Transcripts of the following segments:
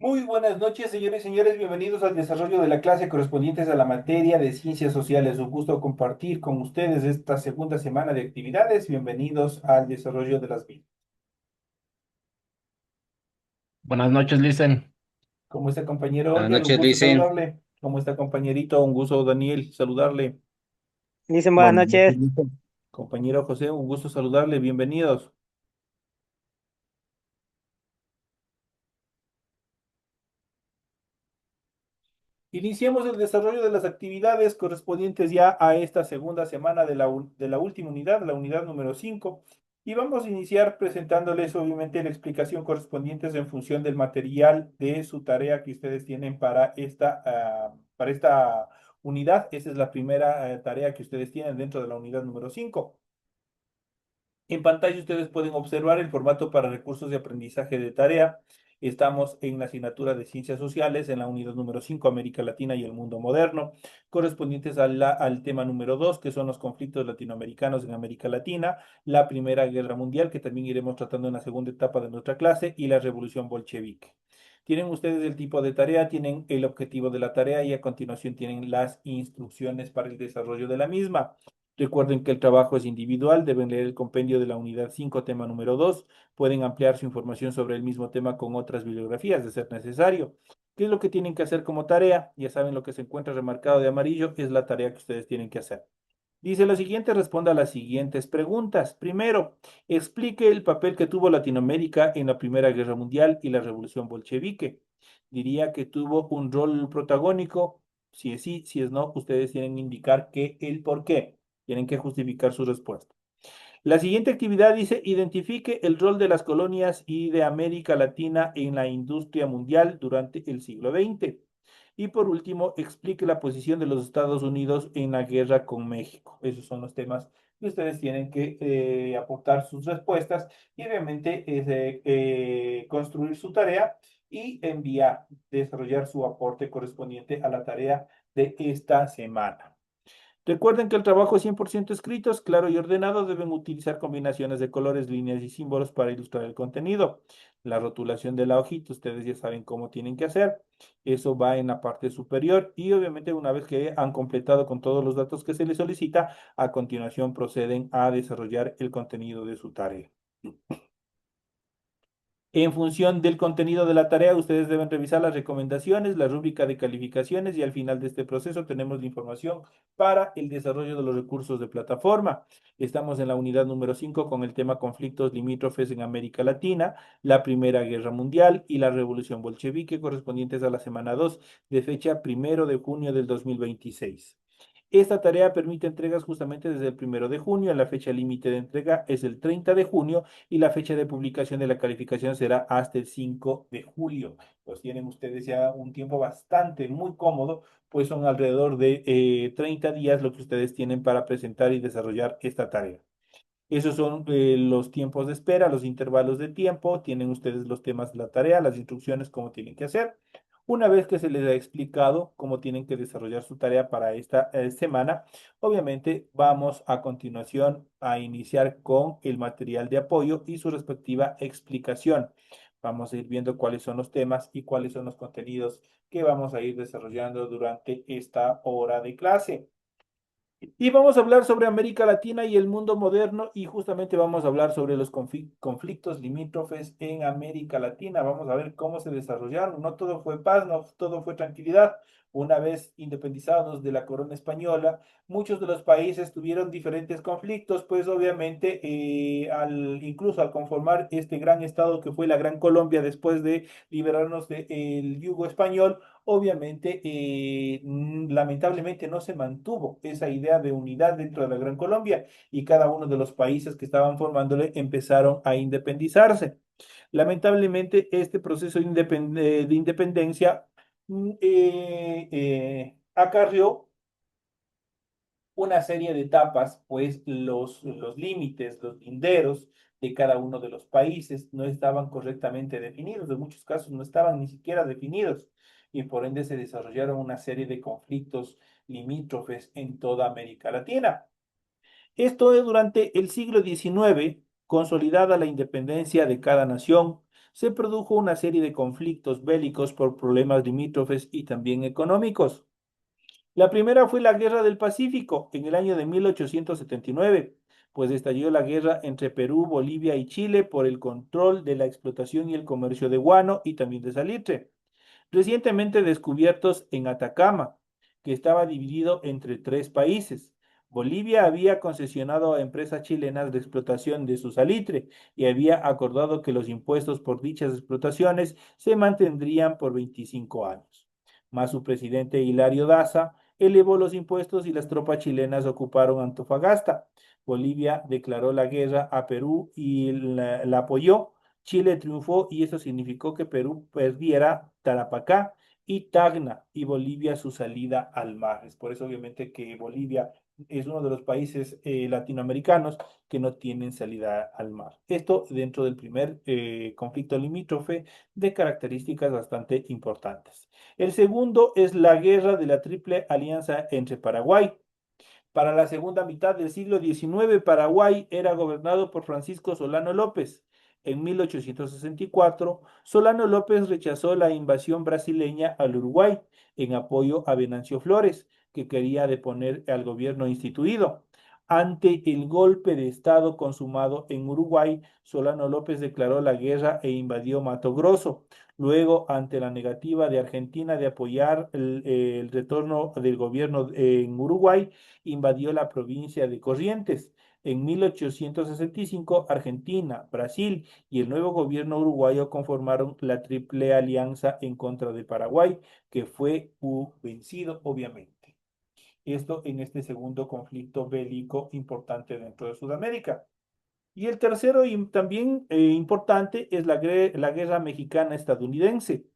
Muy buenas noches, señores y señores. Bienvenidos al desarrollo de la clase correspondientes a la materia de ciencias sociales. Un gusto compartir con ustedes esta segunda semana de actividades. Bienvenidos al desarrollo de las mismas. Buenas noches, Listen. ¿Cómo está, compañero Buenas Olger? Un noches, gusto Luis. saludarle. ¿Cómo está, compañerito? Un gusto, Daniel, saludarle. Dicen buenas Bueno, noches. compañero José, un gusto saludarle. Bienvenidos. Iniciemos el desarrollo de las actividades correspondientes ya a esta segunda semana de la última unidad, la unidad número 5, y vamos a iniciar presentándoles obviamente la explicación correspondientes en función del material de su tarea que ustedes tienen para esta unidad. Esa es la primera tarea que ustedes tienen dentro de la unidad número 5. En pantalla ustedes pueden observar el formato para recursos de aprendizaje de tarea. Estamos en la asignatura de Ciencias Sociales, en la unidad número 5, América Latina y el Mundo Moderno, correspondientes al tema número 2, que son los conflictos latinoamericanos en América Latina, la Primera Guerra Mundial, que también iremos tratando en la segunda etapa de nuestra clase, y la Revolución Bolchevique. Tienen ustedes el tipo de tarea, tienen el objetivo de la tarea y a continuación tienen las instrucciones para el desarrollo de la misma. Recuerden que el trabajo es individual, deben leer el compendio de la unidad 5, tema número 2. Pueden ampliar su información sobre el mismo tema con otras bibliografías, de ser necesario. ¿Qué es lo que tienen que hacer como tarea? Ya saben lo que se encuentra remarcado de amarillo, es la tarea que ustedes tienen que hacer. Dice lo siguiente, responda a las siguientes preguntas. Primero, explique el papel que tuvo Latinoamérica en la Primera Guerra Mundial y la Revolución Bolchevique. Diría que tuvo un rol protagónico. Si es sí, si es no, ustedes tienen que indicar que el por qué. Tienen que justificar su respuesta. La siguiente actividad dice, identifique el rol de las colonias y de América Latina en la industria mundial durante el siglo XX. Y por último, explique la posición de los Estados Unidos en la guerra con México. Esos son los temas que ustedes tienen que aportar sus respuestas y obviamente construir su tarea y enviar, desarrollar su aporte correspondiente a la tarea de esta semana. Recuerden que el trabajo es 100% escrito, es claro y ordenado. Deben utilizar combinaciones de colores, líneas y símbolos para ilustrar el contenido. La rotulación de la hojita, ustedes ya saben cómo tienen que hacer. Eso va en la parte superior y obviamente una vez que han completado con todos los datos que se les solicita, a continuación proceden a desarrollar el contenido de su tarea. En función del contenido de la tarea, ustedes deben revisar las recomendaciones, la rúbrica de calificaciones y al final de este proceso tenemos la información para el desarrollo de los recursos de plataforma. Estamos en la unidad número 5 con el tema conflictos limítrofes en América Latina, la Primera Guerra Mundial y la Revolución Bolchevique correspondientes a la semana 2 de fecha 1 de junio del 2026. Esta tarea permite entregas justamente desde el 1 de junio. La fecha límite de entrega es el 30 de junio y la fecha de publicación de la calificación será hasta el 5 de julio. Pues tienen ustedes ya un tiempo bastante, muy cómodo, pues son alrededor de 30 días lo que ustedes tienen para presentar y desarrollar esta tarea. Esos son los tiempos de espera, los intervalos de tiempo. Tienen ustedes los temas de la tarea, las instrucciones, cómo tienen que hacer. Una vez que se les ha explicado cómo tienen que desarrollar su tarea para esta semana, obviamente vamos a continuación a iniciar con el material de apoyo y su respectiva explicación. Vamos a ir viendo cuáles son los temas y cuáles son los contenidos que vamos a ir desarrollando durante esta hora de clase. Y vamos a hablar sobre América Latina y el mundo moderno y justamente vamos a hablar sobre los conflictos limítrofes en América Latina. Vamos a ver cómo se desarrollaron. No todo fue paz, no todo fue tranquilidad. Una vez independizados de la corona española, muchos de los países tuvieron diferentes conflictos, pues obviamente incluso al conformar este gran estado que fue la Gran Colombia después de liberarnos del yugo español, obviamente, lamentablemente no se mantuvo esa idea de unidad dentro de la Gran Colombia y cada uno de los países que estaban formándole empezaron a independizarse. Lamentablemente, este proceso de independencia acarrió una serie de etapas, pues los límites, los linderos de cada uno de los países no estaban correctamente definidos, en muchos casos no estaban ni siquiera definidos y por ende se desarrollaron una serie de conflictos limítrofes en toda América Latina. Esto es durante el siglo XIX, consolidada la independencia de cada nación, se produjo una serie de conflictos bélicos por problemas limítrofes y también económicos. La primera fue la Guerra del Pacífico en el año de 1879, pues estalló la guerra entre Perú, Bolivia y Chile por el control de la explotación y el comercio de guano y también de salitre, recientemente descubiertos en Atacama, que estaba dividido entre tres países. Bolivia había concesionado a empresas chilenas de explotación de su salitre y había acordado que los impuestos por dichas explotaciones se mantendrían por 25 años. Mas su presidente Hilario Daza elevó los impuestos y las tropas chilenas ocuparon Antofagasta. Bolivia declaró la guerra a Perú y la apoyó. Chile triunfó y eso significó que Perú perdiera Tarapacá y Tacna y Bolivia su salida al mar. Es por eso obviamente que Bolivia es uno de los países latinoamericanos que no tienen salida al mar. Esto dentro del primer conflicto limítrofe de características bastante importantes. El segundo es la guerra de la Triple Alianza entre Paraguay. Para la segunda mitad del siglo XIX, Paraguay era gobernado por Francisco Solano López. En 1864, Solano López rechazó la invasión brasileña al Uruguay en apoyo a Venancio Flores, que quería deponer al gobierno instituido. Ante el golpe de Estado consumado en Uruguay, Solano López declaró la guerra e invadió Mato Grosso. Luego, ante la negativa de Argentina de apoyar el retorno del gobierno en Uruguay, invadió la provincia de Corrientes. En 1865, Argentina, Brasil y el nuevo gobierno uruguayo conformaron la Triple Alianza en contra de Paraguay, que fue vencido, obviamente. Esto en este segundo conflicto bélico importante dentro de Sudamérica. Y el tercero y también importante es la guerra mexicana estadounidense.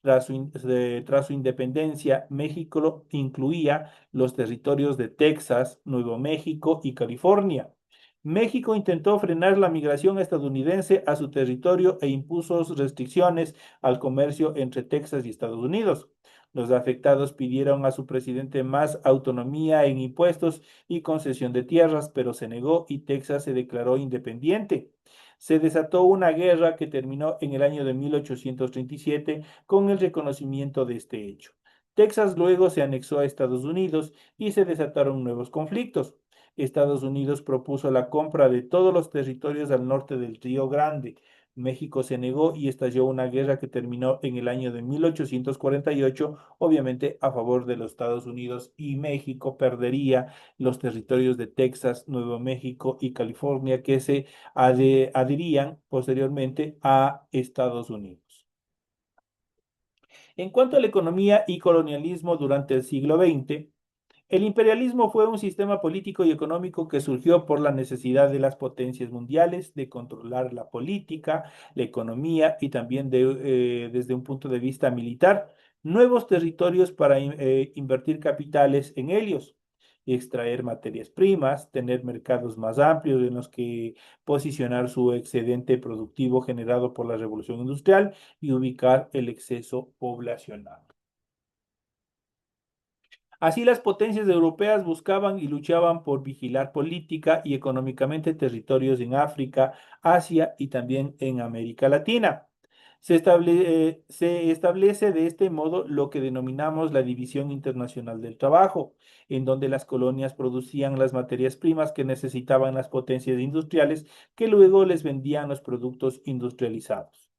Tras su independencia, México incluía los territorios de Texas, Nuevo México y California. México intentó frenar la migración estadounidense a su territorio e impuso restricciones al comercio entre Texas y Estados Unidos. Los afectados pidieron a su presidente más autonomía en impuestos y concesión de tierras, pero se negó y Texas se declaró independiente. Se desató una guerra que terminó en el año de 1837 con el reconocimiento de este hecho. Texas luego se anexó a Estados Unidos y se desataron nuevos conflictos. Estados Unidos propuso la compra de todos los territorios al norte del Río Grande. México se negó y estalló una guerra que terminó en el año de 1848, obviamente a favor de los Estados Unidos, y México perdería los territorios de Texas, Nuevo México y California que se adherían posteriormente a Estados Unidos. En cuanto a la economía y colonialismo durante el siglo XX, el imperialismo fue un sistema político y económico que surgió por la necesidad de las potencias mundiales de controlar la política, la economía y también desde un punto de vista militar, nuevos territorios para invertir capitales en ellos, extraer materias primas, tener mercados más amplios en los que posicionar su excedente productivo generado por la revolución industrial y ubicar el exceso poblacional. Así las potencias europeas buscaban y luchaban por vigilar política y económicamente territorios en África, Asia y también en América Latina. Se establece de este modo lo que denominamos la División Internacional del Trabajo, en donde las colonias producían las materias primas que necesitaban las potencias industriales que luego les vendían los productos industrializados.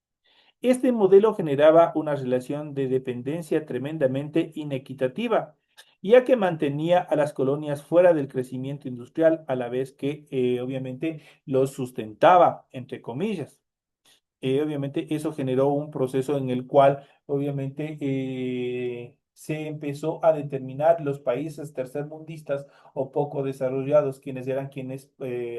Este modelo generaba una relación de dependencia tremendamente inequitativa, ya que mantenía a las colonias fuera del crecimiento industrial a la vez que obviamente los sustentaba, entre comillas. Obviamente eso generó un proceso en el cual obviamente se empezó a determinar los países tercermundistas o poco desarrollados, quienes eran quienes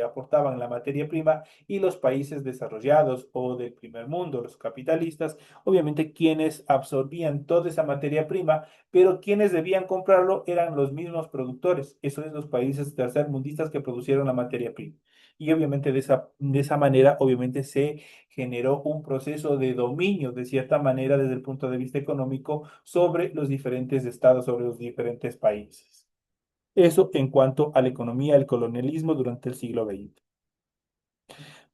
aportaban la materia prima, y los países desarrollados o del primer mundo, los capitalistas, obviamente quienes absorbían toda esa materia prima, pero quienes debían comprarlo eran los mismos productores, eso es los países tercermundistas que producieron la materia prima. Y obviamente de esa manera, obviamente se generó un proceso de dominio, de cierta manera, desde el punto de vista económico, sobre los diferentes estados, sobre los diferentes países. Eso en cuanto a la economía del colonialismo durante el siglo XX.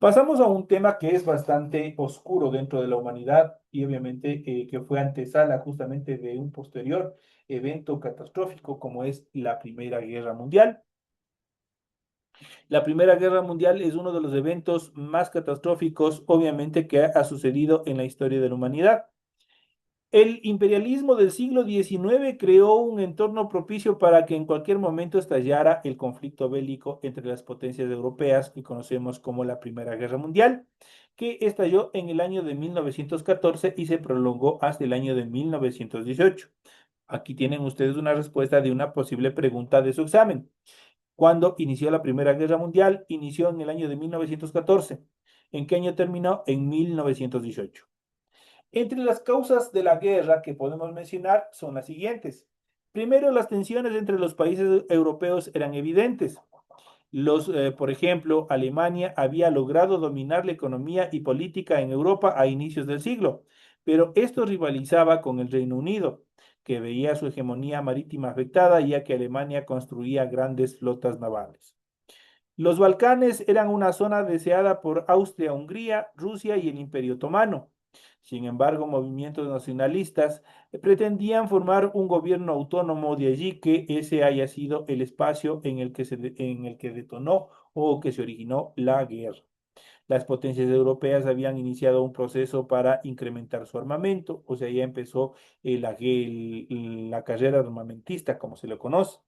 Pasamos a un tema que es bastante oscuro dentro de la humanidad y obviamente que fue antesala justamente de un posterior evento catastrófico como es la Primera Guerra Mundial. La Primera Guerra Mundial es uno de los eventos más catastróficos, obviamente, que ha sucedido en la historia de la humanidad. El imperialismo del siglo XIX creó un entorno propicio para que en cualquier momento estallara el conflicto bélico entre las potencias europeas que conocemos como la Primera Guerra Mundial, que estalló en el año de 1914 y se prolongó hasta el año de 1918. Aquí tienen ustedes una respuesta de una posible pregunta de su examen. ¿Cuándo inició la Primera Guerra Mundial? Inició en el año de 1914. ¿En qué año terminó? En 1918. Entre las causas de la guerra que podemos mencionar son las siguientes. Primero, las tensiones entre los países europeos eran evidentes. Por ejemplo, Alemania había logrado dominar la economía y política en Europa a inicios del siglo, pero esto rivalizaba con el Reino Unido, que veía su hegemonía marítima afectada ya que Alemania construía grandes flotas navales. Los Balcanes eran una zona deseada por Austria, Hungría, Rusia y el Imperio Otomano. Sin embargo, movimientos nacionalistas pretendían formar un gobierno autónomo, de allí que ese haya sido el espacio en el que detonó o que se originó la guerra. Las potencias europeas habían iniciado un proceso para incrementar su armamento, o sea, ya empezó la carrera armamentista, como se lo conoce.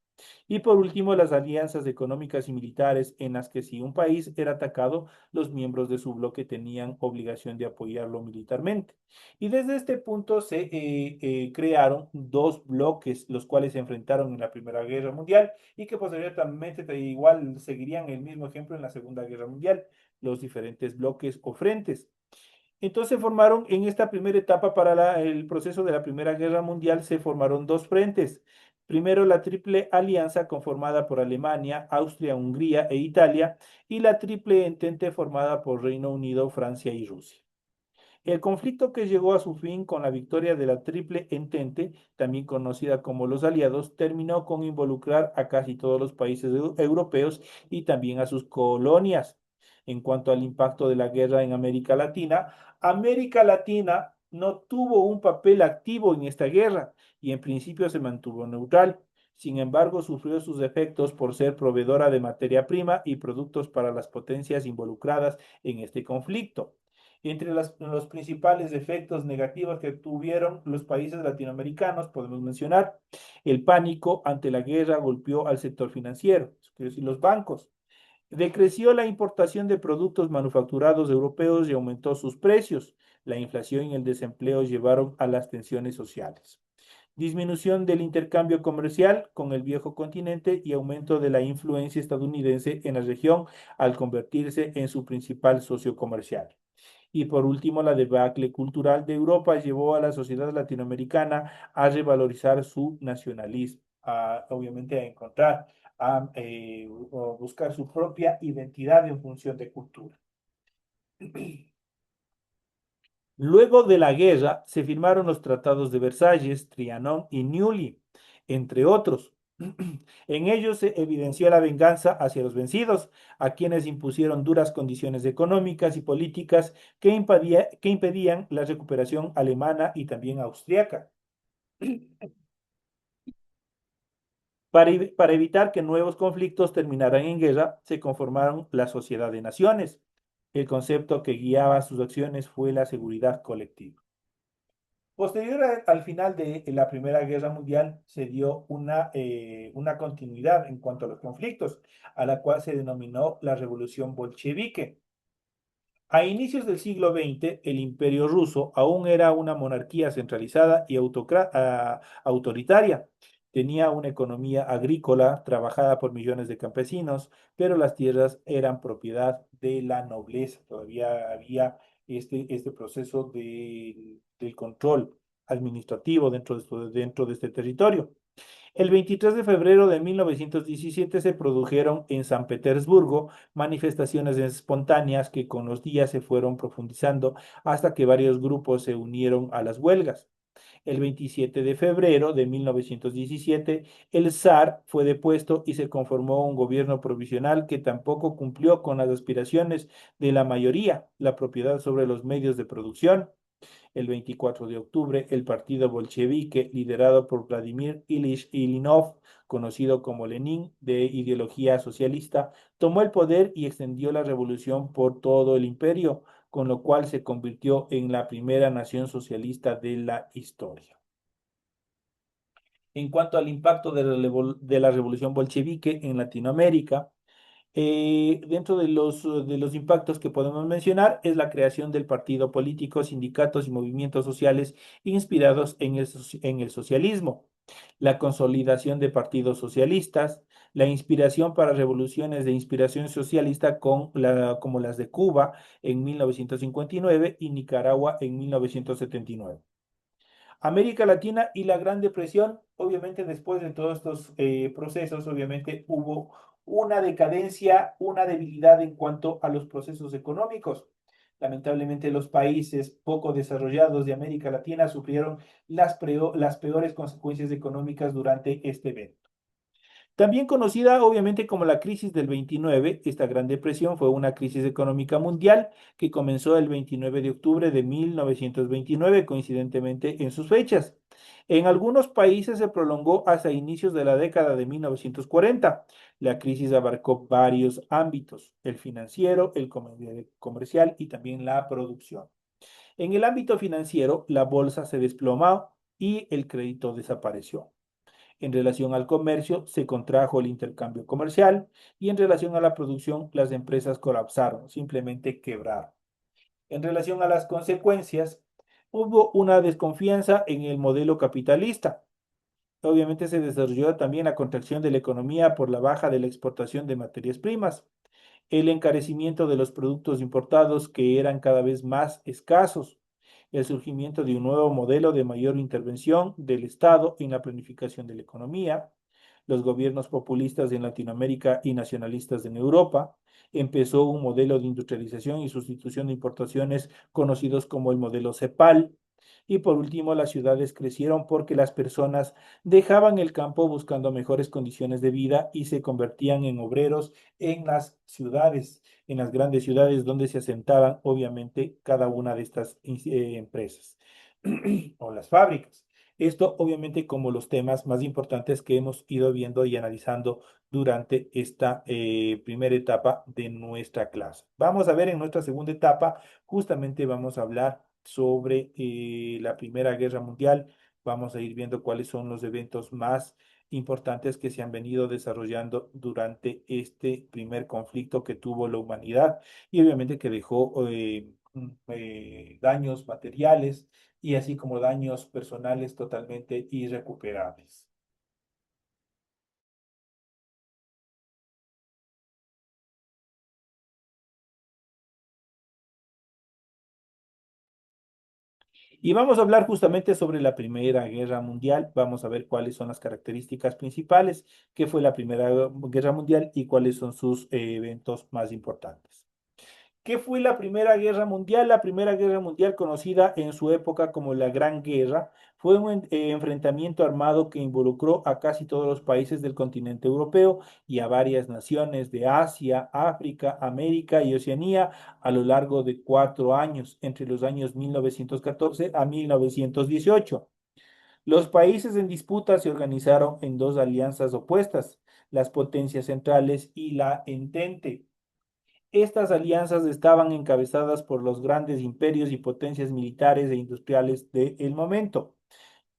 Y por último, las alianzas económicas y militares en las que si un país era atacado, los miembros de su bloque tenían obligación de apoyarlo militarmente. Y desde este punto se crearon dos bloques, los cuales se enfrentaron en la Primera Guerra Mundial y que posteriormente igual seguirían el mismo ejemplo en la Segunda Guerra Mundial, los diferentes bloques o frentes. Entonces formaron en esta primera etapa para el proceso de la Primera Guerra Mundial, se formaron dos frentes. Primero la Triple Alianza conformada por Alemania, Austria, Hungría e Italia y la Triple Entente formada por Reino Unido, Francia y Rusia. El conflicto que llegó a su fin con la victoria de la Triple Entente, también conocida como los Aliados, terminó con involucrar a casi todos los países europeos y también a sus colonias. En cuanto al impacto de la guerra en América Latina no tuvo un papel activo en esta guerra y en principio se mantuvo neutral. Sin embargo, sufrió sus efectos por ser proveedora de materia prima y productos para las potencias involucradas en este conflicto. Entre los principales efectos negativos que tuvieron los países latinoamericanos, podemos mencionar el pánico ante la guerra golpeó al sector financiero, es decir, los bancos. Decreció la importación de productos manufacturados europeos y aumentó sus precios. La inflación y el desempleo llevaron a las tensiones sociales. Disminución del intercambio comercial con el viejo continente y aumento de la influencia estadounidense en la región al convertirse en su principal socio comercial. Y por último, la debacle cultural de Europa llevó a la sociedad latinoamericana a revalorizar su nacionalismo, obviamente a encontrar, o buscar su propia identidad en función de cultura. Luego de la guerra se firmaron los tratados de Versalles, Trianon y Neuilly, entre otros. En ellos se evidenció la venganza hacia los vencidos, a quienes impusieron duras condiciones económicas y políticas que impedían la recuperación alemana y también austriaca. Para evitar que nuevos conflictos terminaran en guerra, se conformaron la Sociedad de Naciones. El concepto que guiaba sus acciones fue la seguridad colectiva. Posterior al final de la Primera Guerra Mundial se dio una continuidad en cuanto a los conflictos, a la cual se denominó la Revolución Bolchevique. A inicios del siglo XX, el Imperio ruso aún era una monarquía centralizada y autoritaria. Tenía una economía agrícola trabajada por millones de campesinos, pero las tierras eran propiedad de la nobleza. Todavía había este proceso del control administrativo dentro de este territorio. El 23 de febrero de 1917 se produjeron en San Petersburgo manifestaciones espontáneas que con los días se fueron profundizando hasta que varios grupos se unieron a las huelgas. El 27 de febrero de 1917, el zar fue depuesto y se conformó un gobierno provisional que tampoco cumplió con las aspiraciones de la mayoría, la propiedad sobre los medios de producción. El 24 de octubre, el partido bolchevique, liderado por Vladimir Ilich Ilinov, conocido como Lenin, de ideología socialista, tomó el poder y extendió la revolución por todo el imperio, con lo cual se convirtió en la primera nación socialista de la historia. En cuanto al impacto de la revolución bolchevique en Latinoamérica, dentro de los impactos que podemos mencionar es la creación del partido político, sindicatos y movimientos sociales inspirados en el socialismo, la consolidación de partidos socialistas, la inspiración para revoluciones de inspiración socialista como las de Cuba en 1959 y Nicaragua en 1979. América Latina y la Gran Depresión, obviamente después de todos estos procesos, obviamente hubo una decadencia, una debilidad en cuanto a los procesos económicos. Lamentablemente los países poco desarrollados de América Latina sufrieron las peores consecuencias económicas durante este evento. También conocida obviamente como la crisis del 29, esta Gran Depresión fue una crisis económica mundial que comenzó el 29 de octubre de 1929, coincidentemente en sus fechas. En algunos países se prolongó hasta inicios de la década de 1940. La crisis abarcó varios ámbitos, el financiero, el comercial y también la producción. En el ámbito financiero, la bolsa se desplomó y el crédito desapareció. En relación al comercio, se contrajo el intercambio comercial y en relación a la producción, las empresas colapsaron, simplemente quebraron. En relación a las consecuencias, hubo una desconfianza en el modelo capitalista. Obviamente se desarrolló también la contracción de la economía por la baja de la exportación de materias primas, el encarecimiento de los productos importados que eran cada vez más escasos, el surgimiento de un nuevo modelo de mayor intervención del Estado en la planificación de la economía, los gobiernos populistas en Latinoamérica y nacionalistas en Europa, empezó un modelo de industrialización y sustitución de importaciones conocidos como el modelo CEPAL, y por último, las ciudades crecieron porque las personas dejaban el campo buscando mejores condiciones de vida y se convertían en obreros en las ciudades, en las grandes ciudades donde se asentaban, obviamente, cada una de estas empresas o las fábricas. Esto, obviamente, como los temas más importantes que hemos ido viendo y analizando durante esta primera etapa de nuestra clase. Vamos a ver en nuestra segunda etapa, justamente vamos a hablar sobre la Primera Guerra Mundial. Vamos a ir viendo cuáles son los eventos más importantes que se han venido desarrollando durante este primer conflicto que tuvo la humanidad y obviamente que dejó daños materiales y así como daños personales totalmente irrecuperables. Y vamos a hablar justamente sobre la Primera Guerra Mundial. Vamos a ver cuáles son las características principales, qué fue la Primera Guerra Mundial y cuáles son sus eventos más importantes. ¿Qué fue la Primera Guerra Mundial? La Primera Guerra Mundial, conocida en su época como la Gran Guerra, fue un enfrentamiento armado que involucró a casi todos los países del continente europeo y a varias naciones de Asia, África, América y Oceanía a lo largo de 4 años, entre los años 1914 a 1918. Los países en disputa se organizaron en dos alianzas opuestas, las potencias centrales y la Entente. Estas alianzas estaban encabezadas por los grandes imperios y potencias militares e industriales del momento.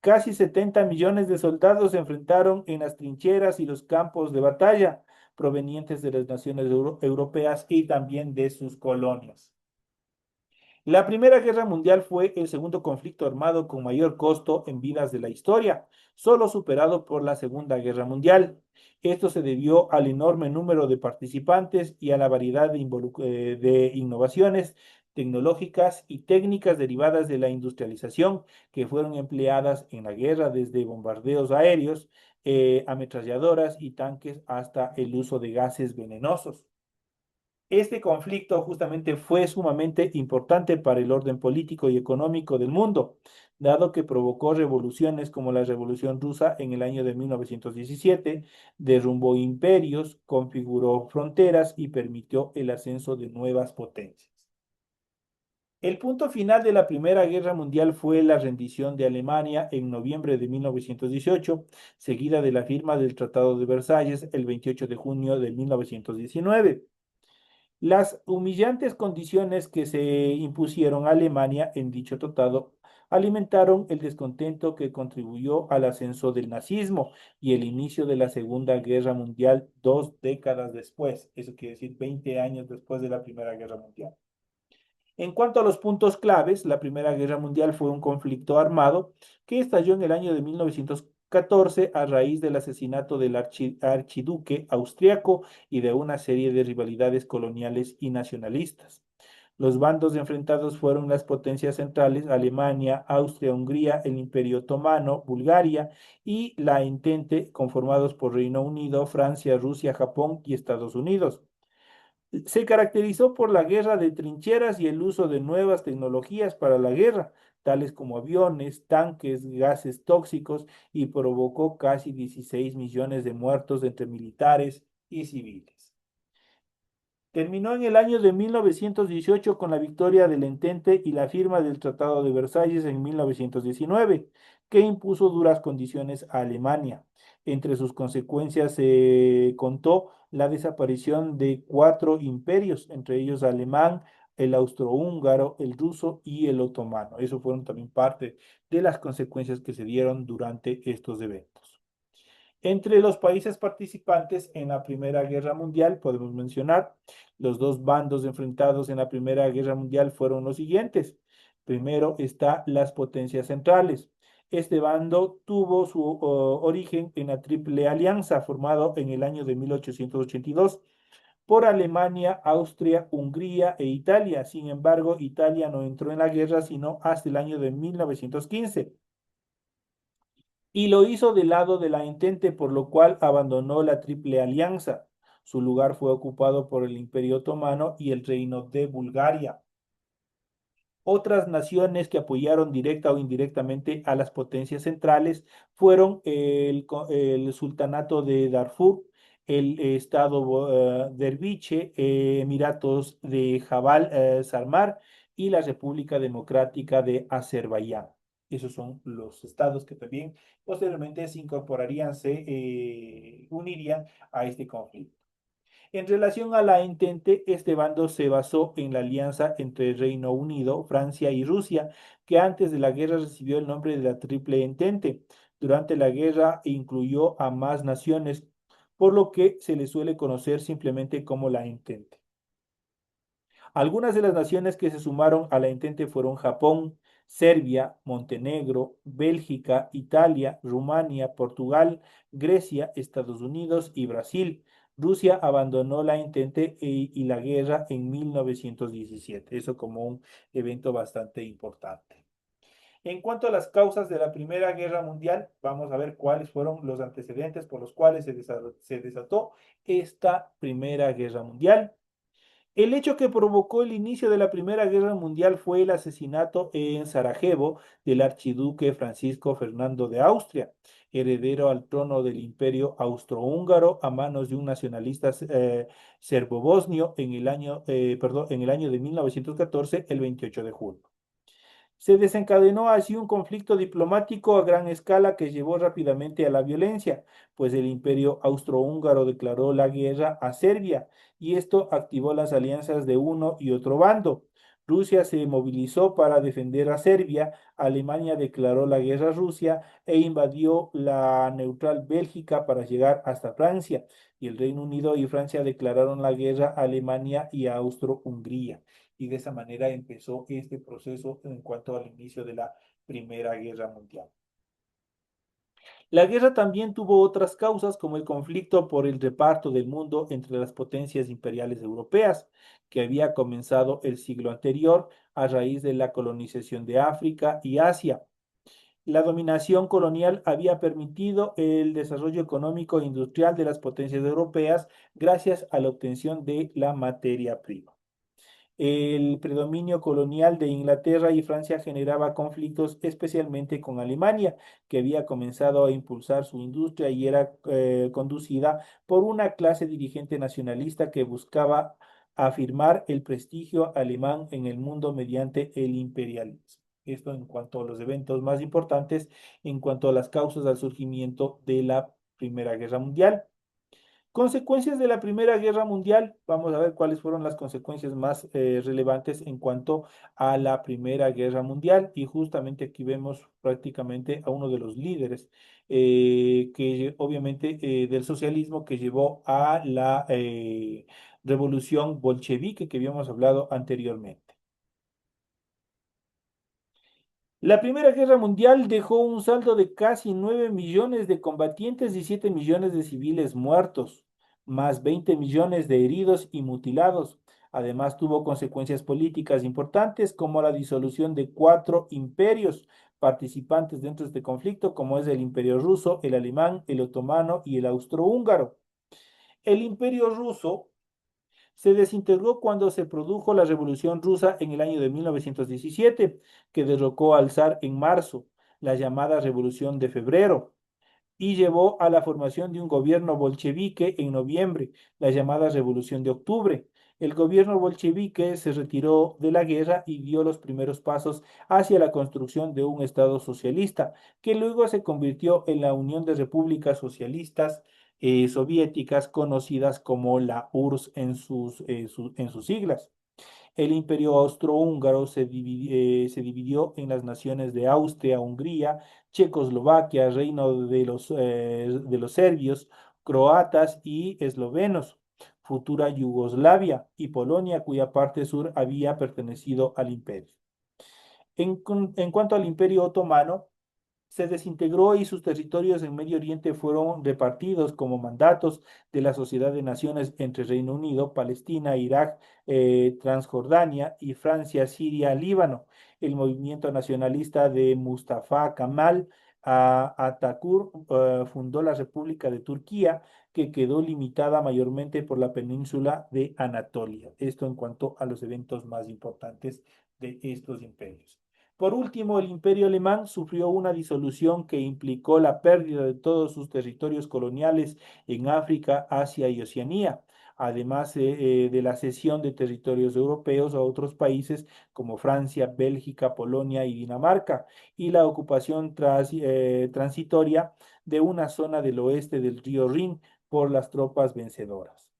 Casi 70 millones de soldados se enfrentaron en las trincheras y los campos de batalla provenientes de las naciones europeas y también de sus colonias. La Primera Guerra Mundial fue el segundo conflicto armado con mayor costo en vidas de la historia, solo superado por la Segunda Guerra Mundial. Esto se debió al enorme número de participantes y a la variedad de innovaciones tecnológicas y técnicas derivadas de la industrialización que fueron empleadas en la guerra, desde bombardeos aéreos, ametralladoras y tanques hasta el uso de gases venenosos. Este conflicto justamente fue sumamente importante para el orden político y económico del mundo, dado que provocó revoluciones como la Revolución Rusa en el año de 1917, derrumbó imperios, configuró fronteras y permitió el ascenso de nuevas potencias. El punto final de la Primera Guerra Mundial fue la rendición de Alemania en noviembre de 1918, seguida de la firma del Tratado de Versalles el 28 de junio de 1919. Las humillantes condiciones que se impusieron a Alemania en dicho tratado alimentaron el descontento que contribuyó al ascenso del nazismo y el inicio de la Segunda Guerra Mundial 2 décadas después, eso quiere decir 20 años después de la Primera Guerra Mundial. En cuanto a los puntos claves, la Primera Guerra Mundial fue un conflicto armado que estalló en el año de 1914 a raíz del asesinato del archiduque austriaco y de una serie de rivalidades coloniales y nacionalistas. Los bandos enfrentados fueron las potencias centrales, Alemania, Austria, Hungría, el Imperio Otomano, Bulgaria y la Entente, conformados por Reino Unido, Francia, Rusia, Japón y Estados Unidos. Se caracterizó por la guerra de trincheras y el uso de nuevas tecnologías para la guerra, tales como aviones, tanques, gases tóxicos, y provocó casi 16 millones de muertos entre militares y civiles. Terminó en el año de 1918 con la victoria del Entente y la firma del Tratado de Versalles en 1919, que impuso duras condiciones a Alemania. Entre sus consecuencias se contó la desaparición de 4 imperios, entre ellos alemán, el austrohúngaro, el ruso y el otomano. Eso fueron también parte de las consecuencias que se dieron durante estos eventos. Entre los países participantes en la Primera Guerra Mundial podemos mencionar los dos bandos enfrentados en la Primera Guerra Mundial fueron los siguientes. Primero está las potencias centrales. Este bando tuvo su origen en la Triple Alianza, formado en el año de 1882 por Alemania, Austria, Hungría e Italia. Sin embargo, Italia no entró en la guerra sino hasta el año de 1915 y lo hizo del lado de la Entente, por lo cual abandonó la Triple Alianza. Su lugar fue ocupado por el Imperio Otomano y el Reino de Bulgaria. Otras naciones que apoyaron directa o indirectamente a las potencias centrales fueron el Sultanato de Darfur, el Estado Derviche, Emiratos de Jabal Sarmar y la República Democrática de Azerbaiyán. Esos son los estados que también posteriormente se incorporarían, se unirían a este conflicto. En relación a la Entente, este bando se basó en la alianza entre Reino Unido, Francia y Rusia, que antes de la guerra recibió el nombre de la Triple Entente. Durante la guerra incluyó a más naciones, por lo que se le suele conocer simplemente como la Entente. Algunas de las naciones que se sumaron a la Entente fueron Japón, Serbia, Montenegro, Bélgica, Italia, Rumania, Portugal, Grecia, Estados Unidos y Brasil. Rusia abandonó la Entente y la guerra en 1917, eso como un evento bastante importante. En cuanto a las causas de la Primera Guerra Mundial, vamos a ver cuáles fueron los antecedentes por los cuales se desató esta Primera Guerra Mundial. El hecho que provocó el inicio de la Primera Guerra Mundial fue el asesinato en Sarajevo del archiduque Francisco Fernando de Austria, heredero al trono del Imperio Austrohúngaro a manos de un nacionalista serbo-bosnio en el año de 1914, el 28 de julio. Se desencadenó así un conflicto diplomático a gran escala que llevó rápidamente a la violencia, pues el imperio austrohúngaro declaró la guerra a Serbia y esto activó las alianzas de uno y otro bando. Rusia se movilizó para defender a Serbia, Alemania declaró la guerra a Rusia e invadió la neutral Bélgica para llegar hasta Francia, y el Reino Unido y Francia declararon la guerra a Alemania y a Austro-Hungría, y de esa manera empezó este proceso en cuanto al inicio de la Primera Guerra Mundial. La guerra también tuvo otras causas, como el conflicto por el reparto del mundo entre las potencias imperiales europeas, que había comenzado el siglo anterior a raíz de la colonización de África y Asia. La dominación colonial había permitido el desarrollo económico e industrial de las potencias europeas gracias a la obtención de la materia prima. El predominio colonial de Inglaterra y Francia generaba conflictos especialmente con Alemania, que había comenzado a impulsar su industria y era conducida por una clase dirigente nacionalista que buscaba afirmar el prestigio alemán en el mundo mediante el imperialismo. Esto en cuanto a los eventos más importantes, en cuanto a las causas del surgimiento de la Primera Guerra Mundial. Consecuencias de la Primera Guerra Mundial. Vamos a ver cuáles fueron las consecuencias más relevantes en cuanto a la Primera Guerra Mundial. Y justamente aquí vemos prácticamente a uno de los líderes que obviamente del socialismo que llevó a la revolución bolchevique que habíamos hablado anteriormente. La Primera Guerra Mundial dejó un saldo de casi 9 millones de combatientes y 7 millones de civiles muertos, más 20 millones de heridos y mutilados. Además, tuvo consecuencias políticas importantes como la disolución de 4 imperios participantes dentro de este conflicto, como es el Imperio Ruso, el Alemán, el Otomano y el Austrohúngaro. El Imperio Ruso se desintegró cuando se produjo la Revolución Rusa en el año de 1917, que derrocó al zar en marzo, la llamada Revolución de Febrero, y llevó a la formación de un gobierno bolchevique en noviembre, la llamada Revolución de Octubre. El gobierno bolchevique se retiró de la guerra y dio los primeros pasos hacia la construcción de un Estado socialista, que luego se convirtió en la Unión de Repúblicas Socialistas Soviéticas, conocidas como la URSS en sus siglas. El imperio austrohúngaro se dividió en las naciones de Austria, Hungría, Checoslovaquia, reino de los serbios, croatas y eslovenos, futura Yugoslavia y Polonia, cuya parte sur había pertenecido al imperio. En cuanto al imperio otomano, se desintegró y sus territorios en Medio Oriente fueron repartidos como mandatos de la Sociedad de Naciones entre Reino Unido, Palestina, Irak, Transjordania y Francia, Siria, Líbano. El movimiento nacionalista de Mustafa Kemal Atatürk fundó la República de Turquía, que quedó limitada mayormente por la península de Anatolia. Esto en cuanto a los eventos más importantes de estos imperios. Por último, el Imperio Alemán sufrió una disolución que implicó la pérdida de todos sus territorios coloniales en África, Asia y Oceanía, además de la cesión de territorios europeos a otros países como Francia, Bélgica, Polonia y Dinamarca, y la ocupación transitoria de una zona del oeste del río Rin por las tropas vencedoras.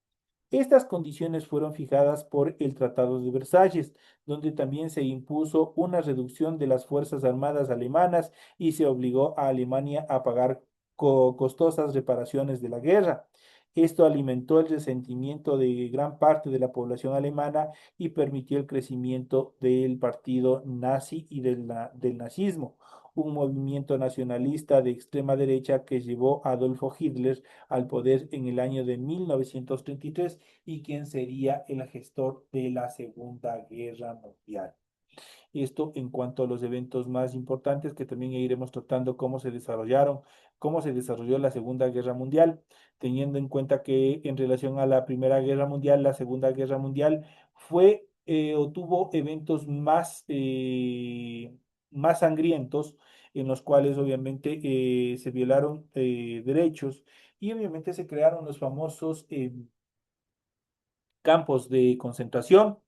Estas condiciones fueron fijadas por el Tratado de Versalles, donde también se impuso una reducción de las fuerzas armadas alemanas y se obligó a Alemania a pagar costosas reparaciones de la guerra. Esto alimentó el resentimiento de gran parte de la población alemana y permitió el crecimiento del partido nazi y del nazismo, un movimiento nacionalista de extrema derecha que llevó a Adolfo Hitler al poder en el año de 1933 y quien sería el gestor de la Segunda Guerra Mundial. Esto en cuanto a los eventos más importantes que también iremos tratando cómo se desarrollaron, cómo se desarrolló la Segunda Guerra Mundial, teniendo en cuenta que en relación a la Primera Guerra Mundial, la Segunda Guerra Mundial fue o tuvo eventos más sangrientos en los cuales obviamente se violaron derechos y obviamente se crearon los famosos campos de concentración,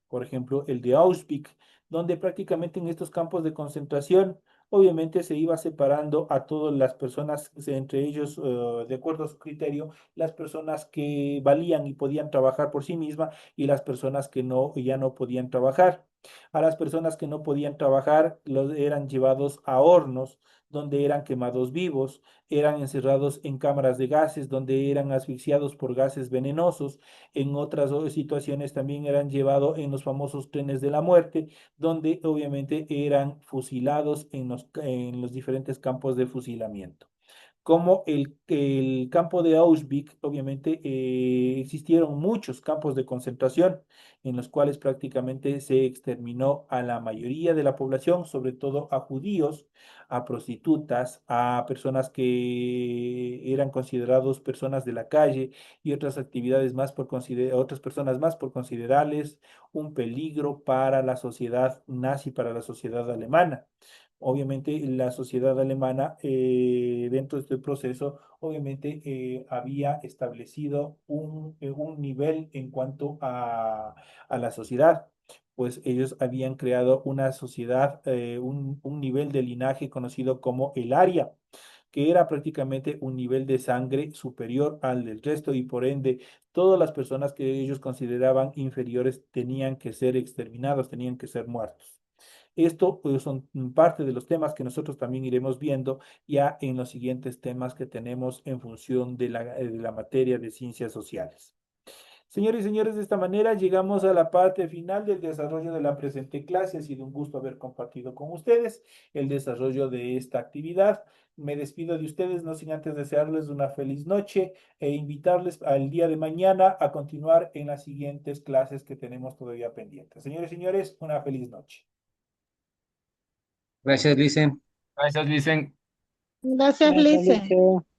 por ejemplo, el de Auschwitz, donde prácticamente en estos campos de concentración, obviamente se iba separando a todas las personas, entre ellos, de acuerdo a su criterio, las personas que valían y podían trabajar por sí mismas y las personas que no, ya no podían trabajar. A las personas que no podían trabajar eran llevados a hornos donde eran quemados vivos, eran encerrados en cámaras de gases donde eran asfixiados por gases venenosos, en otras situaciones también eran llevados en los famosos trenes de la muerte, donde obviamente eran fusilados en los diferentes campos de fusilamiento. como el campo de Auschwitz, obviamente existieron muchos campos de concentración en los cuales prácticamente se exterminó a la mayoría de la población, sobre todo a judíos, a prostitutas, a personas que eran considerados personas de la calle y otras actividades más otras personas más por considerarles un peligro para la sociedad nazi, para la sociedad alemana. Obviamente la sociedad alemana dentro de este proceso obviamente había establecido un nivel en cuanto a la sociedad, pues ellos habían creado una sociedad, un nivel de linaje conocido como el Aria, que era prácticamente un nivel de sangre superior al del resto y por ende todas las personas que ellos consideraban inferiores tenían que ser exterminados, tenían que ser muertos. Esto pues, son parte de los temas que nosotros también iremos viendo ya en los siguientes temas que tenemos en función de la materia de ciencias sociales. Señores y señores, de esta manera llegamos a la parte final del desarrollo de la presente clase. Ha sido un gusto haber compartido con ustedes el desarrollo de esta actividad. Me despido de ustedes, no sin antes desearles una feliz noche e invitarles al día de mañana a continuar en las siguientes clases que tenemos todavía pendientes. Señores y señores, una feliz noche. Gracias, Licen. Gracias, Licen. Gracias, Gracias, Lice. Lice.